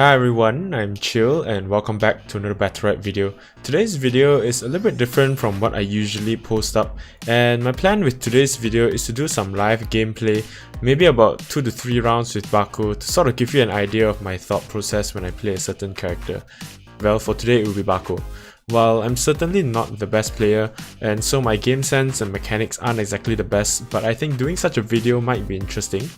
Hi everyone, I'm Chyill and welcome back to another Battlerite video. Today's video is a little bit different from what I usually post up, and my plan with today's video is to do some live gameplay, maybe about 2 to 3 rounds with Bakko to sort of give you an idea of my thought process when I play a certain character. Well, for today it will be Bakko. While I'm certainly not the best player, and so my game sense and mechanics aren't exactly the best, but I think doing such a video might be interesting,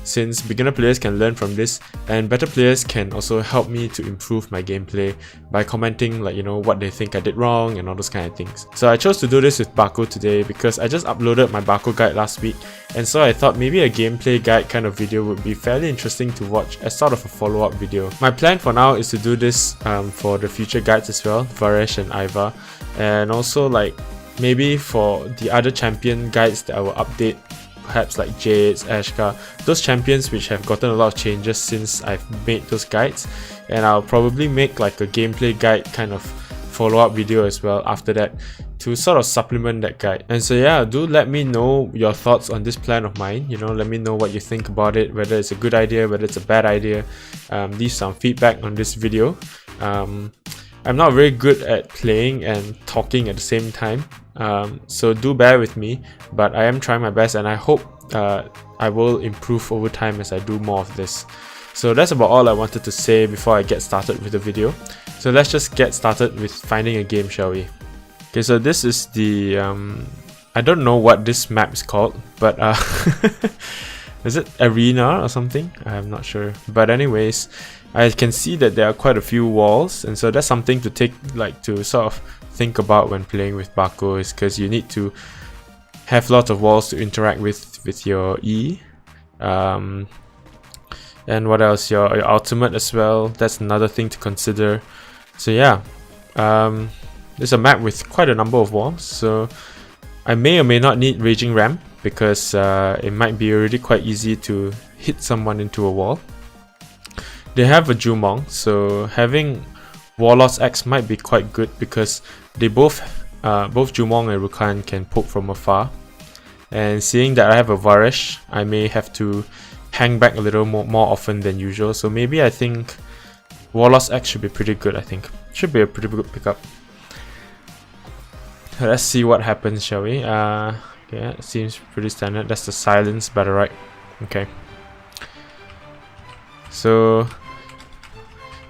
since beginner players can learn from this, and better players can also help me to improve my gameplay by commenting what they think I did wrong and all those kind of things. So I chose to do this with Bakko today because I just uploaded my Bakko guide last week, and so I thought maybe a gameplay guide kind of video would be fairly interesting to watch as sort of a follow-up video. My plan for now is to do this for the future guides as well, Varesh and Iva, and also maybe for the other champion guides that I will update, perhaps like Jades, Ashka, those champions which have gotten a lot of changes since I've made those guides, and I'll probably make like a gameplay guide kind of follow-up video as well after that to sort of supplement that guide. And so yeah, do let me know your thoughts on this plan of mine. Let me know what you think about it, whether it's a good idea, whether it's a bad idea. Leave some feedback on this video. I'm not very good at playing and talking at the same time, so do bear with me, but I am trying my best, and I hope I will improve over time as I do more of this. So that's about all I wanted to say before I get started with the video. So let's just get started with finding a game, shall we? Okay, so this is the I don't know what this map is called, but is it arena or something? I'm not sure, but anyways, I can see that there are quite a few walls, and so that's something to to sort of think about when playing with Bakko, is because you need to have lots of walls to interact with your E, and what else, your ultimate as well. That's another thing to consider. So yeah, there's a map with quite a number of walls, so I may or may not need Raging Ram, because it might be already quite easy to hit someone into a wall. They have a Jumong, so having Warlord's Axe might be quite good because they both Jumong and Rukan can poke from afar. And seeing that I have a Varesh, I may have to hang back a little more often than usual. So maybe I think Warlord's Axe should be pretty good. I think should be a pretty good pickup. Let's see what happens, shall we? Yeah, it seems pretty standard. That's the Silence Battlerite. Okay. So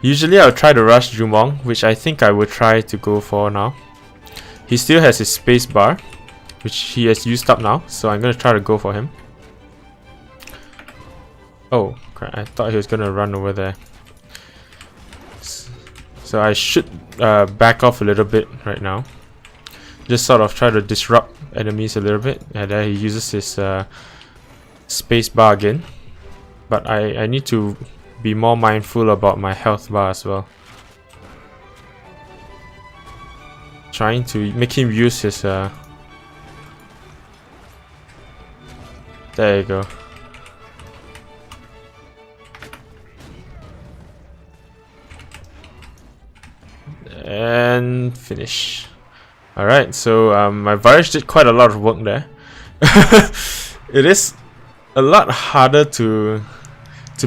usually I'll try to rush Jumong, which I think I will try to go for now. He still has his space bar, which he has used up now, so I'm gonna try to go for him. Oh crap, I thought he was gonna run over there. So I should back off a little bit right now. Just sort of try to disrupt enemies a little bit, and then he uses his space bar again. But I need to be more mindful about my health bar as well. Trying to make him use his there you go. And finish. Alright, so my Varesh did quite a lot of work there. It is a lot harder to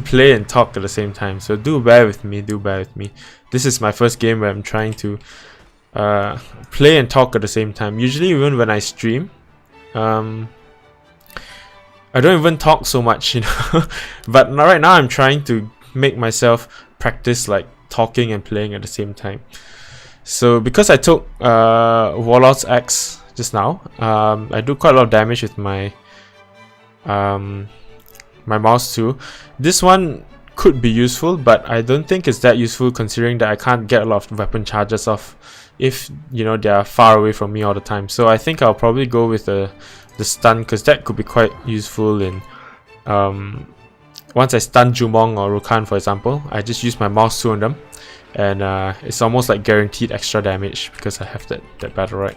play and talk at the same time, so do bear with me, This is my first game where I'm trying to play and talk at the same time. Usually even when I stream, I don't even talk so much, but right now I'm trying to make myself practice talking and playing at the same time. So because I took Warlord's Axe just now, I do quite a lot of damage with my mouse too. This one could be useful, but I don't think it's that useful considering that I can't get a lot of weapon charges off if they are far away from me all the time. So I think I'll probably go with the stun, because that could be quite useful in once I stun Jumong or Rukan, for example, I just use my mouse tool on them, and it's almost like guaranteed extra damage because I have that Battlerite.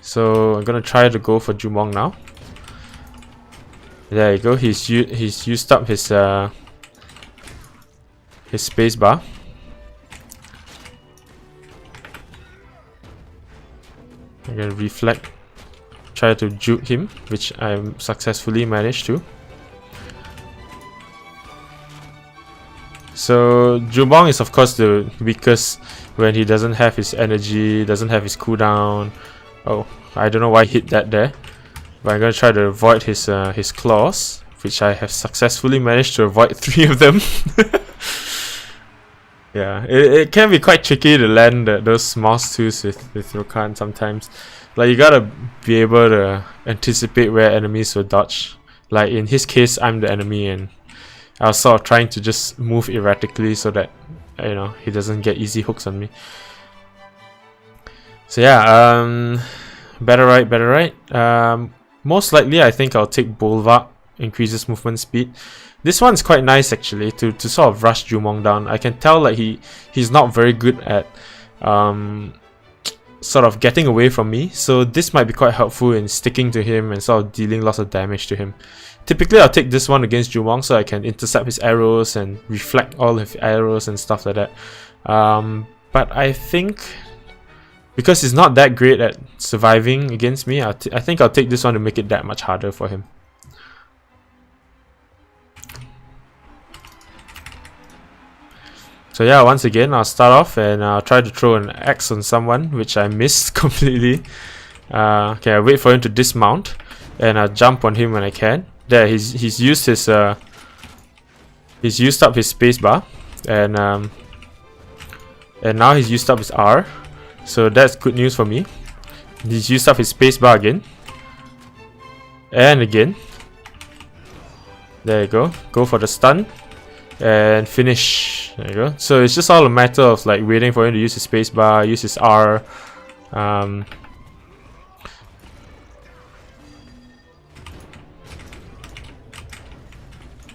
So I'm gonna try to go for Jumong now. There you go. He's used up his space bar. I'm gonna reflect, try to juke him, which I successfully managed to. So Jumong is of course the weakest when he doesn't have his energy, doesn't have his cooldown. Oh, I don't know why he hit that there. But I'm gonna try to avoid his claws, which I have successfully managed to avoid 3 of them. Yeah, it can be quite tricky to land those mouse tools with your Khan sometimes. Like, you gotta be able to anticipate where enemies will dodge. Like in his case, I'm the enemy and I was sort of trying to just move erratically so that, you know, he doesn't get easy hooks on me. So yeah, Battlerite. Most likely I think I'll take Bulwark, increases movement speed. This one's quite nice actually to sort of rush Jumong down. I can tell like he's not very good at sort of getting away from me, so this might be quite helpful in sticking to him and sort of dealing lots of damage to him. Typically I'll take this one against Jumong so I can intercept his arrows and reflect all of his arrows and stuff like that. But I think because he's not that great at surviving against me, I think I'll take this one to make it that much harder for him. So yeah, once again, I'll start off and I'll try to throw an axe on someone, which I missed completely. Okay, I wait for him to dismount, and I'll jump on him when I can. There, he's used his he's used up his spacebar, and now he's used up his R, so that's good news for me. He's used up his spacebar again, and again. There you go. Go for the stun. And finish. There you go. So it's just all a matter of like waiting for him to use his spacebar, use his R.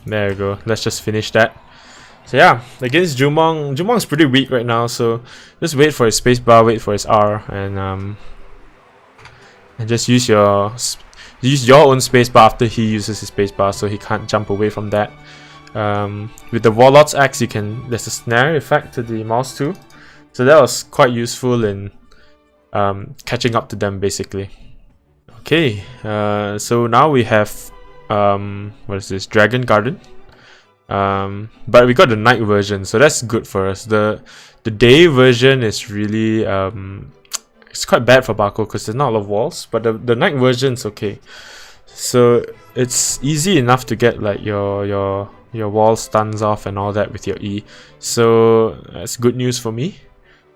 There you go. Let's just finish that. So yeah, against Jumong, Jumong's pretty weak right now. So just wait for his spacebar, wait for his R, and just use your own spacebar after he uses his spacebar, so he can't jump away from that. With the Warlord's Axe, there's a snare effect to the mouse too, so that was quite useful in catching up to them basically. Okay, so now we have what is this? Dragon Garden. But we got the night version, so that's good for us. The day version is really it's quite bad for Bakko because there's not a lot of walls, but the night version's okay. So it's easy enough to get like your wall stuns off and all that with your E. So that's good news for me.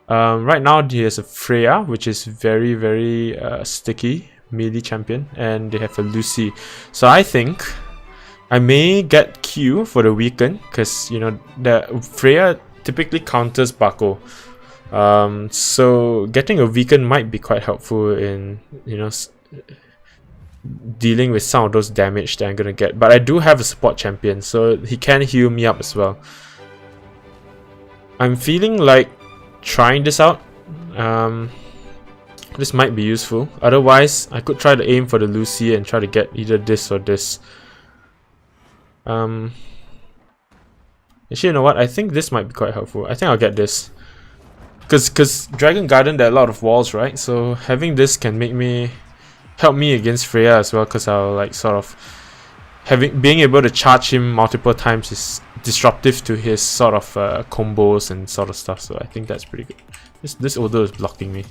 Right now he has a Freya, which is very sticky melee champion, and they have a Lucy. So I think I may get Q for the weaken, because you know the Freya typically counters Bakko. So getting a weaken might be quite helpful in, you know, dealing with some of those damage that I'm gonna get. But I do have a support champion, so he can heal me up as well. I'm feeling like trying this out. This might be useful. Otherwise, I could try to aim for the Lucy and try to get either this or this. Actually, you know what? I think this might be quite helpful. I think I'll get this. Because Dragon Garden, there are a lot of walls, right? So having this can help me against Freya as well, because I'll like sort of being able to charge him multiple times is disruptive to his sort of combos and sort of stuff. So I think that's pretty good. This Odo is blocking me.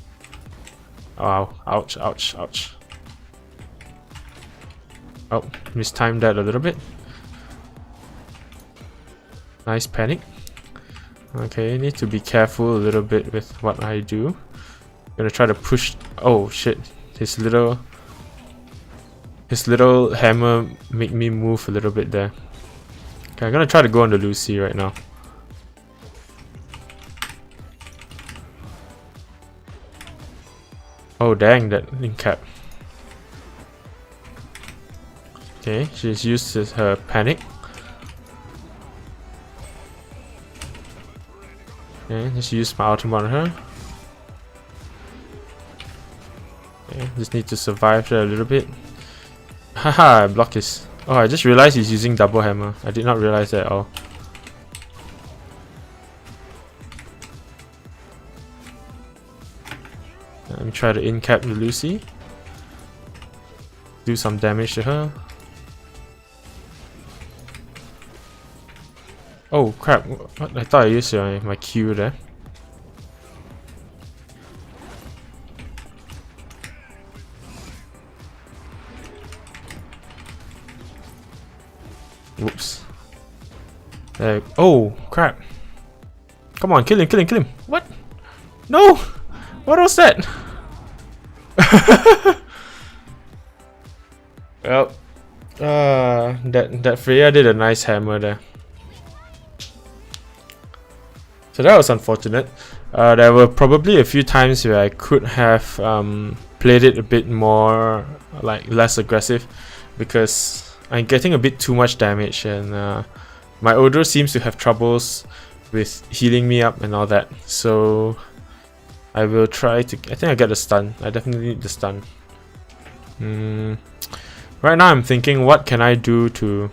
Oh, ouch, ouch, ouch. Oh, mistimed that a little bit. Nice panic. Okay, need to be careful a little bit with what I do. Gonna try to push. Oh shit! His little hammer made me move a little bit there. Okay, I'm gonna try to go on the Lucy right now. Oh dang, that incap. Okay, she's used her panic. Okay, just use my ultimate on her. Okay, just need to survive there a little bit. Haha, I block his. Oh, I just realized he's using double hammer. I did not realize that at all. Let me try to incap the Lucy. Do some damage to her. Oh crap, what? I thought I used my Q there. Whoops. Oh crap. Come on, kill him, kill him, kill him. What? No! What was that? Well, that Freya did a nice hammer there. So that was unfortunate. There were probably a few times where I could have played it a bit more, like less aggressive, because I'm getting a bit too much damage, and my Odor seems to have troubles with healing me up and all that. So I will try to. I think I get the stun. I definitely need the stun. Right now I'm thinking, what can I do to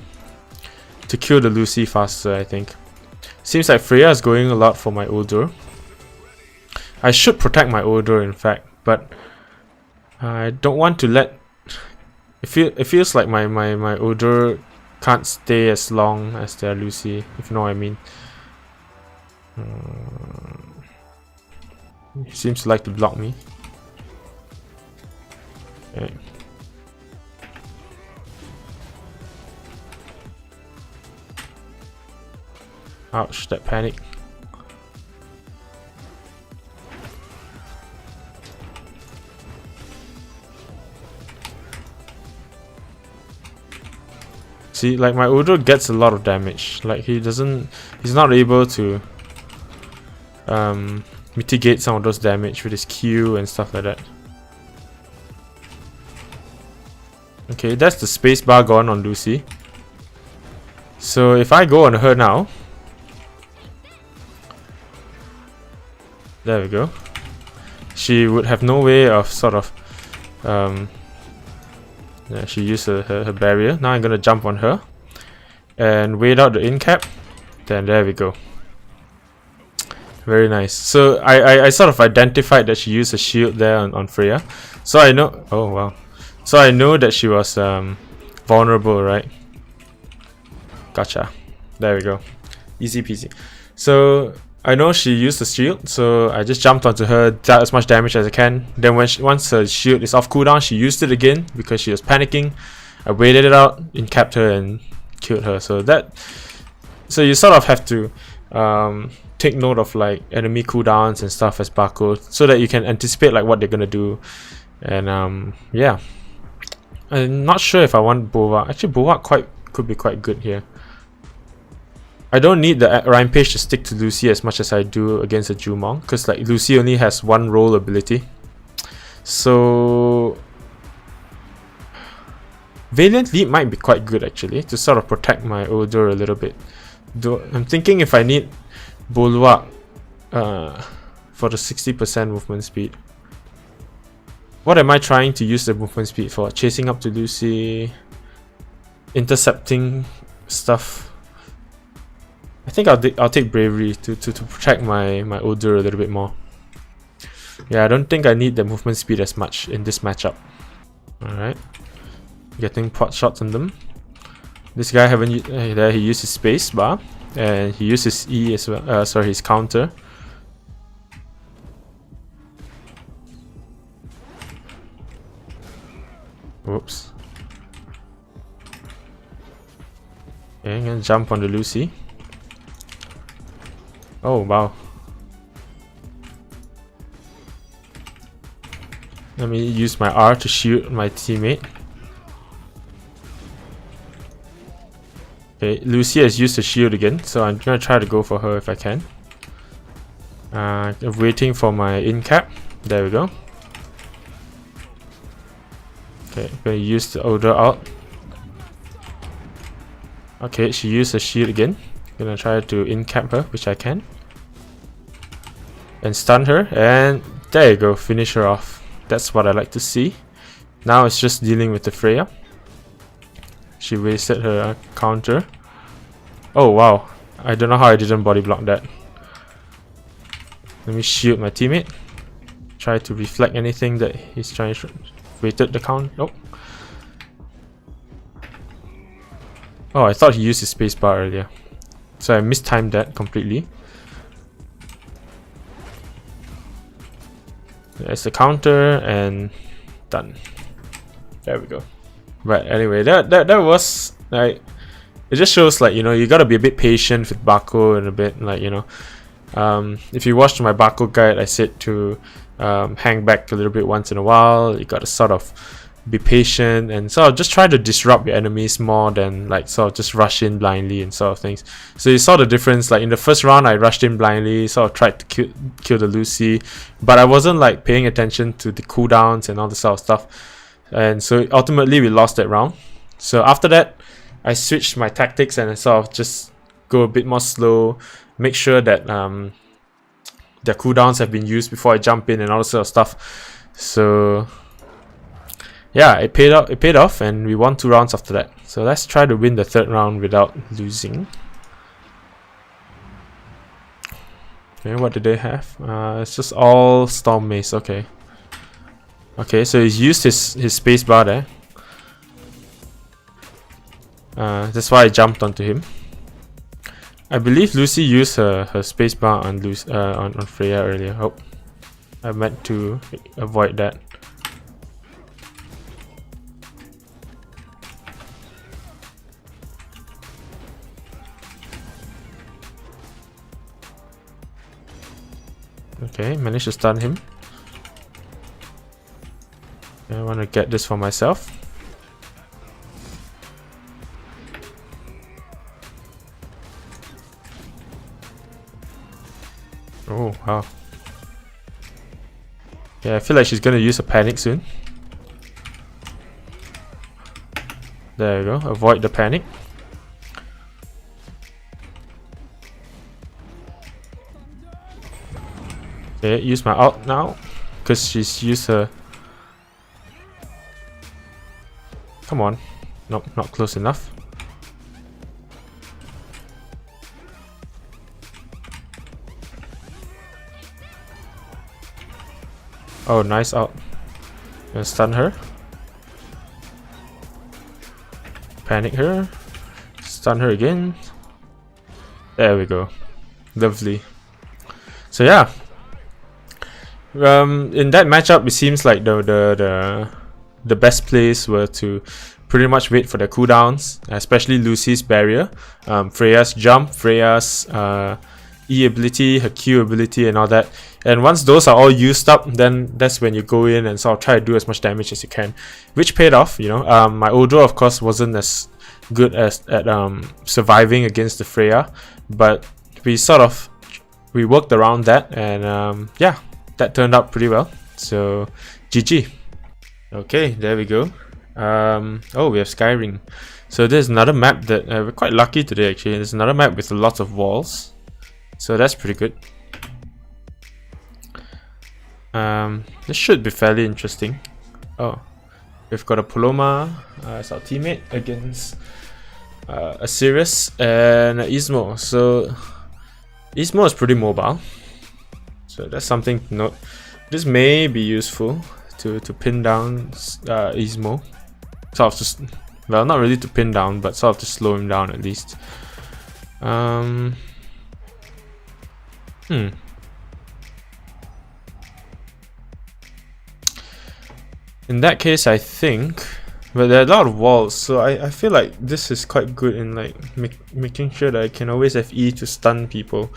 kill the Lucy faster? I think seems like Freya is going a lot for my Odor. I should protect my Odor, in fact, but I don't want to let. It feels like my Odor can't stay as long as their Lucy, if you know what I mean. He seems to like to block me. Okay. Ouch, that panic. See, like my Odor gets a lot of damage. Like he's not able to mitigate some of those damage with his Q and stuff like that. Okay, that's the spacebar gone on Lucy. So if I go on her now, there we go. She would have no way of sort of yeah, she used her barrier. Now I'm gonna jump on her and wait out the in cap. Then there we go. Very nice. So I sort of identified that she used a shield there on Freya. So I know. Oh wow. So I know that she was vulnerable, right? Gotcha. There we go. Easy peasy. So I know she used the shield, so I just jumped onto her, dealt as much damage as I can. Then once her shield is off cooldown, she used it again because she was panicking. I waited it out, in-capped her, and killed her. So you sort of have to take note of like enemy cooldowns and stuff as Bakko, so that you can anticipate like what they're gonna do. And yeah, I'm not sure if I want Bulwark. Actually, Bulwark could be quite good here. I don't need the Rampage to stick to Lucy as much as I do against a Jumong, because like Lucy only has one roll ability. So Valiant Leap might be quite good actually, to sort of protect my Odor a little bit. Though I'm thinking if I need Bulwark for the 60% movement speed. What am I trying to use the movement speed for? Chasing up to Lucy, intercepting stuff. I think I'll take Bravery to protect my Odor a little bit more. Yeah, I don't think I need the movement speed as much in this matchup. Alright. Getting pot shots on them. This guy there he used his space bar. And he used his E as well. Sorry, his counter. Whoops. Okay, I'm gonna jump on the Lucy. Oh wow. Let me use my R to shoot my teammate. Okay, Lucy has used the shield again, so I'm gonna try to go for her if I can. I'm waiting for my in cap. There we go. Okay, I'm gonna use the Odor out. Okay, she used the shield again. Gonna try to in cap her, which I can. And stun her, and there you go, finish her off. That's what I like to see. Now it's just dealing with the Freya. She wasted her counter. Oh wow, I don't know how I didn't body block that. Let me shield my teammate. Try to reflect anything that he's trying to. Waited the count. Nope. Oh, I thought he used his spacebar earlier. So I mistimed that completely. There's the counter and done. There we go. But anyway, that was like, it just shows like, you know, you gotta be a bit patient with Bakko and a bit like, you know, if you watched my Bakko guide, I said to hang back a little bit once in a while. You gotta sort of be patient and sort of just try to disrupt your enemies more than like sort of just rush in blindly and sort of things. So you saw the difference. Like in the first round, I rushed in blindly, sort of tried to kill the Lucy, but I wasn't like paying attention to the cooldowns and all this sort of stuff. And so ultimately we lost that round. So after that, I switched my tactics and I sort of just go a bit more slow, make sure that their cooldowns have been used before I jump in and all this sort of stuff. So yeah, it paid off and we won 2 rounds after that. So let's try to win the 3rd round without losing. Okay, what do they have? It's just all Storm Mace. Okay. Okay, so he's used his space bar there. That's why I jumped onto him. I believe Lucy used her space bar on Freya earlier. Oh, I meant to avoid that. Okay, managed to stun him. I want to get this for myself. Oh, wow. Yeah, I feel like she's gonna use a panic soon. There you go, avoid the panic. Okay, use my ult now, because she's used her... Come on. Nope, not close enough. Oh, nice ult. Gonna stun her. Panic her. Stun her again. There we go. Lovely. So yeah. In that matchup, it seems like the best plays were to pretty much wait for the cooldowns, especially Lucy's barrier, Freya's jump, Freya's E ability, her Q ability, and all that. And once those are all used up, then that's when you go in and sort of try to do as much damage as you can, which paid off. You know, my Odo of course wasn't as good at surviving against the Freya, but we worked around that, and yeah, that turned out pretty well. So GG. Okay, there we go. Oh, we have Skyrim. So there's another map that we're quite lucky today actually. There's another map with lots of walls, so that's pretty good. This should be fairly interesting. Oh, we've got a Paloma as our teammate against a Sirius and a Ismo. So Ismo is pretty mobile, so that's something to note. This may be useful to pin down Ismo. Sort of just, well, not really to pin down, but sort of to slow him down at least. In that case, I think, but there are a lot of walls, so I feel like this is quite good in like making sure that I can always have E to stun people.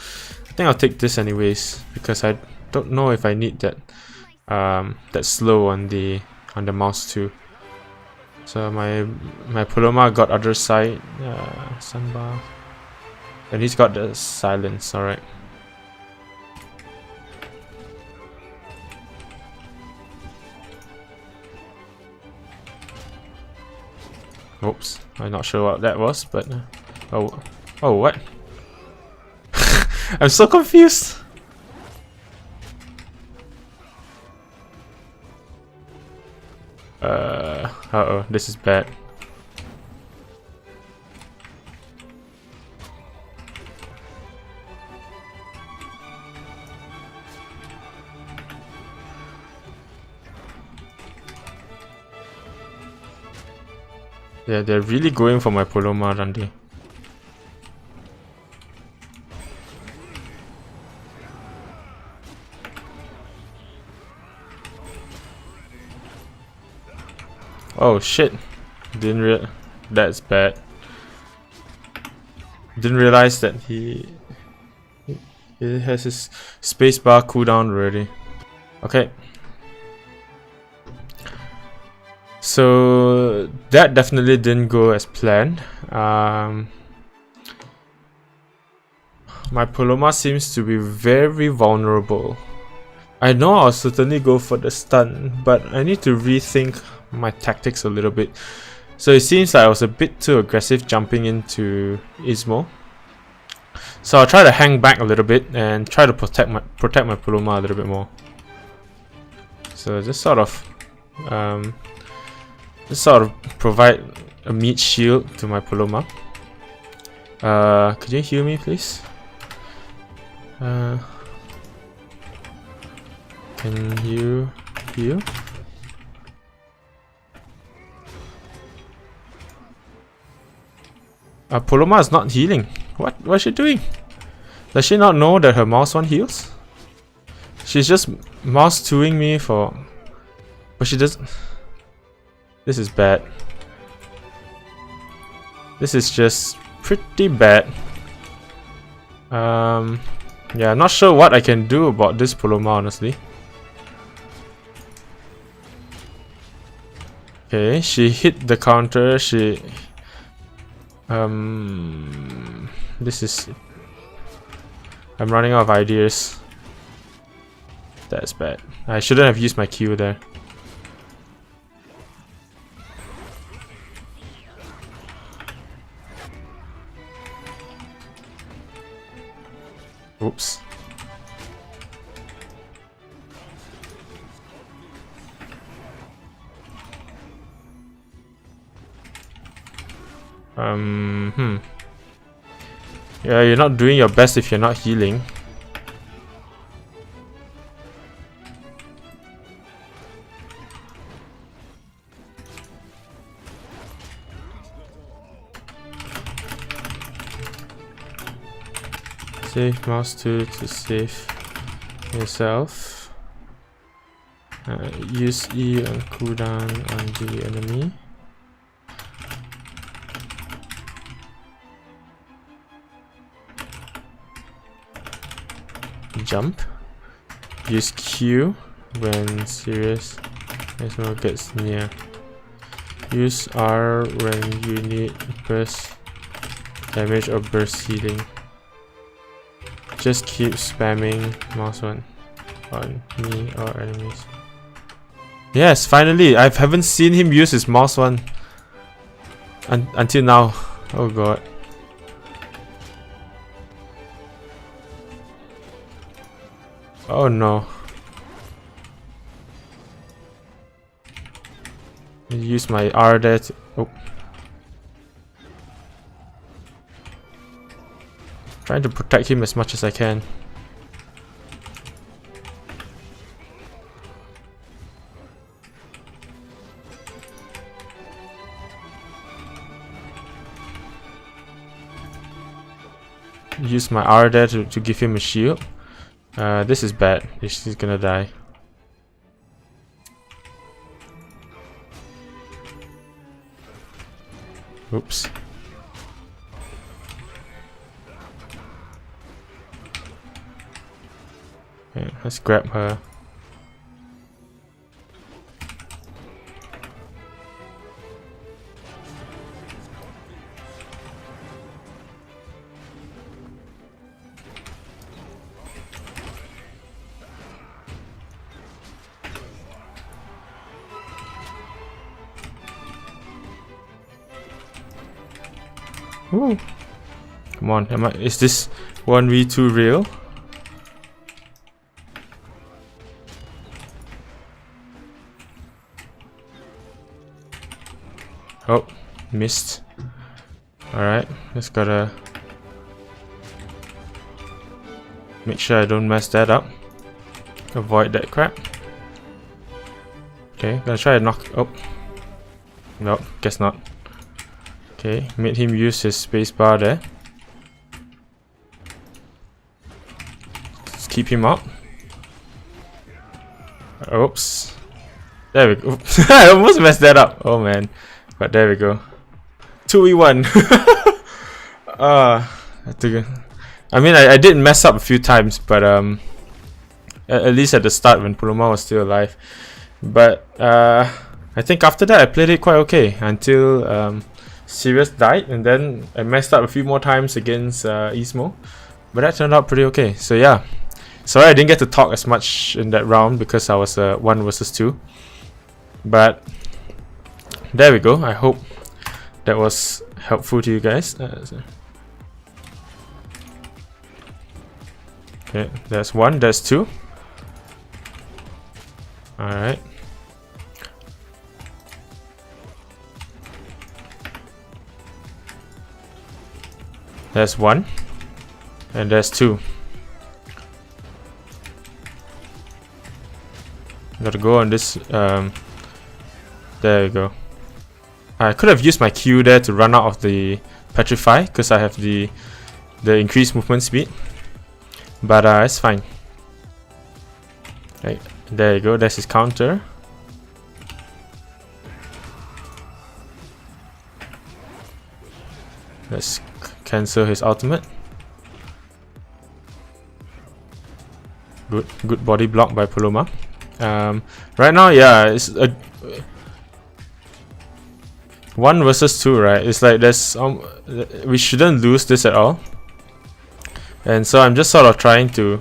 I think I'll take this anyways, because I don't know if I need that that slow on the mouse too. So my Paloma got other side sunbar, and he's got the silence. All right. Oops, I'm not sure what that was, but oh what? I'm so confused. Uh-oh, this is bad. Yeah, they're really going for my Paloma, aren't they? Oh shit. That's bad. Didn't realize that he has his spacebar cooldown already. Okay. So that definitely didn't go as planned. My Paloma seems to be very vulnerable. I know I'll certainly go for the stun, but I need to rethink my tactics a little bit. So it seems like I was a bit too aggressive jumping into Ismo. So I'll try to hang back a little bit and try to protect my Paloma a little bit more. So just sort of provide a meat shield to my Paloma. Could you heal me, please? Can you heal? Paloma is not healing. What is she doing? Does she not know that her mouse one heals? She's just mouse 2ing me for... But she doesn't... This is bad. This is just pretty bad. Yeah, I'm not sure what I can do about this Paloma, honestly. Okay, she hit the counter, this is... I'm running out of ideas. That's bad. I shouldn't have used my Q there. Oops. Yeah, you're not doing your best if you're not healing. Save mouse 2 to save yourself. Use E on cooldown on the enemy. Jump. Use Q when serious Ismo gets near. Use R when you need burst damage or burst healing. Just keep spamming mouse 1 on me or enemies. Yes, finally! I haven't seen him use his mouse 1 until now. Oh god. Oh no. Use my R there to... Oh. Trying to protect him as much as I can. Use my R there to give him a shield. This is bad. He's gonna die. Oops. Okay, let's grab her. Ooh. Come on, is this 1v2 real? Oh, missed. Alright, just gotta make sure I don't mess that up. Avoid that crap. Okay, gonna try to knock... Oh. Nope, guess not. Okay, made him use his spacebar there. Let's keep him up. Oops. There we go. I almost messed that up. Oh man. But there we go. 2v1. I mean, I did mess up a few times, but at least at the start when Paloma was still alive. But I think after that I played it quite okay until Sirius died, and then I messed up a few more times against Ismo. But that turned out pretty okay. So yeah, sorry I didn't get to talk as much in that round because I was 1 versus 2. But there we go. I hope that was helpful to you guys. Okay, there's 1, there's 2. Alright. There's 1. And there's 2. Gotta go on this. There we go. I could have used my Q there to run out of the Petrify because I have the increased movement speed. But it's fine. Right, there you go. That's his counter. Let's cancel his ultimate. Good body block by Paloma. Right now, yeah, it's a 1 versus 2, right? It's like there's we shouldn't lose this at all, and so I'm just sort of trying to.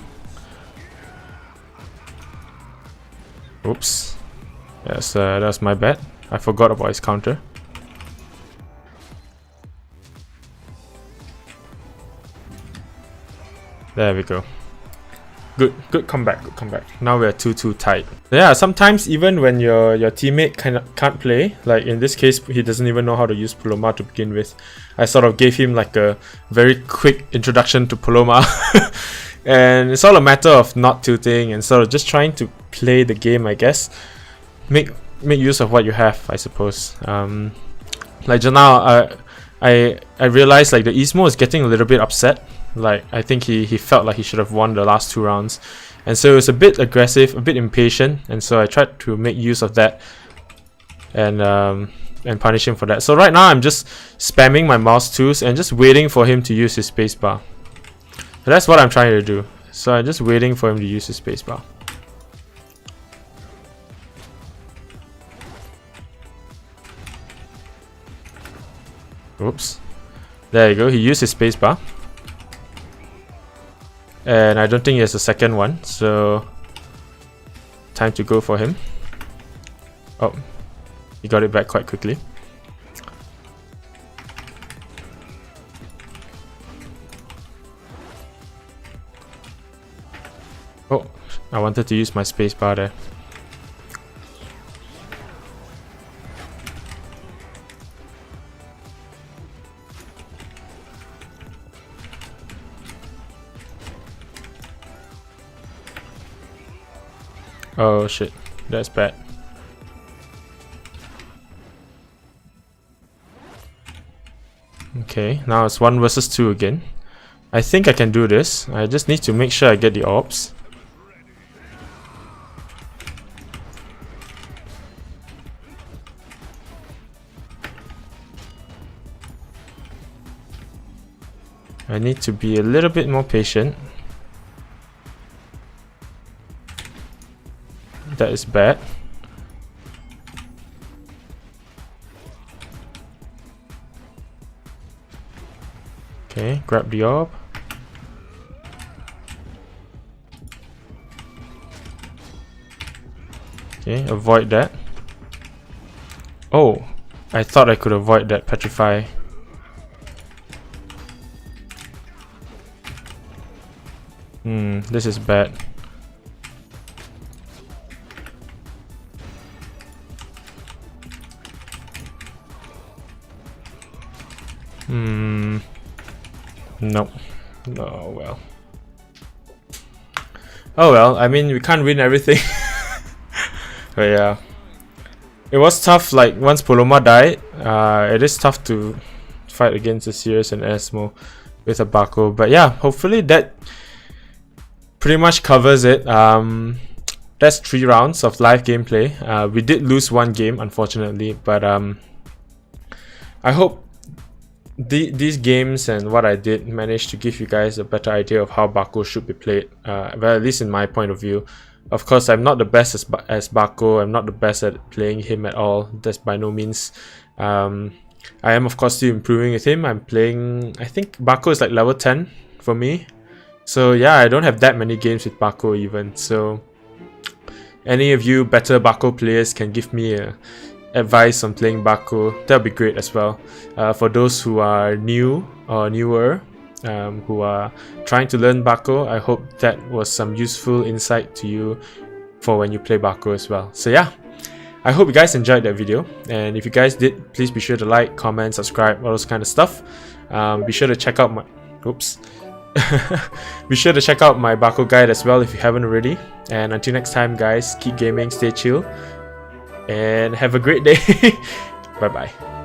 Oops, yes, that's my bad. I forgot about his counter. There we go. Good comeback, good comeback. Now we're 2-2 tied. Yeah, sometimes even when your teammate can't play, like in this case, he doesn't even know how to use Paloma to begin with. I sort of gave him like a very quick introduction to Paloma. And it's all a matter of not tilting and sort of just trying to play the game, I guess. Make use of what you have, I suppose. Like just now, I realized like the Ismo is getting a little bit upset. Like I think he felt like he should have won the last 2 rounds, and so it was a bit aggressive, a bit impatient, and so I tried to make use of that and punish him for that. So right now I'm just spamming my mouse tools and just waiting for him to use his spacebar. So that's what I'm trying to do. So I'm just waiting for him to use his spacebar. Oops. There you go. He used his spacebar. And I don't think he has a second one, so time to go for him. Oh, he got it back quite quickly. Oh, I wanted to use my spacebar there. Oh shit, that's bad. Okay, now it's 1 versus 2 again. I think I can do this. I just need to make sure I get the orbs. I need to be a little bit more patient. That is bad. Okay, grab the orb. Okay, avoid that. Oh, I thought I could avoid that petrify. This is bad. Nope. Oh well. Oh well, I mean we can't win everything. But yeah. It was tough, like once Paloma died, it is tough to fight against the Sirius and Esmo with a Bakko. But yeah, hopefully that pretty much covers it. that's 3 rounds of live gameplay. We did lose 1 game, unfortunately, but I hope these games and what I did managed to give you guys a better idea of how Bakko should be played, well, at least in my point of view. Of course, I'm not the best as Bakko. I'm not the best at playing him at all. That's by no means. I am of course still improving with him. I'm playing, I think Bakko is like level 10 for me. So yeah, I don't have that many games with Bakko even. So any of you better Bakko players can give me advice on playing Bakko, that would be great as well. For those who are new or newer, who are trying to learn Bakko, I hope that was some useful insight to you for when you play Bakko as well. So yeah, I hope you guys enjoyed that video, and if you guys did, please be sure to like, comment, subscribe, all those kind of stuff. Be sure to check out my be sure to check out my Bakko guide as well if you haven't already. And until next time guys, keep gaming, stay chill, and have a great day. Bye bye.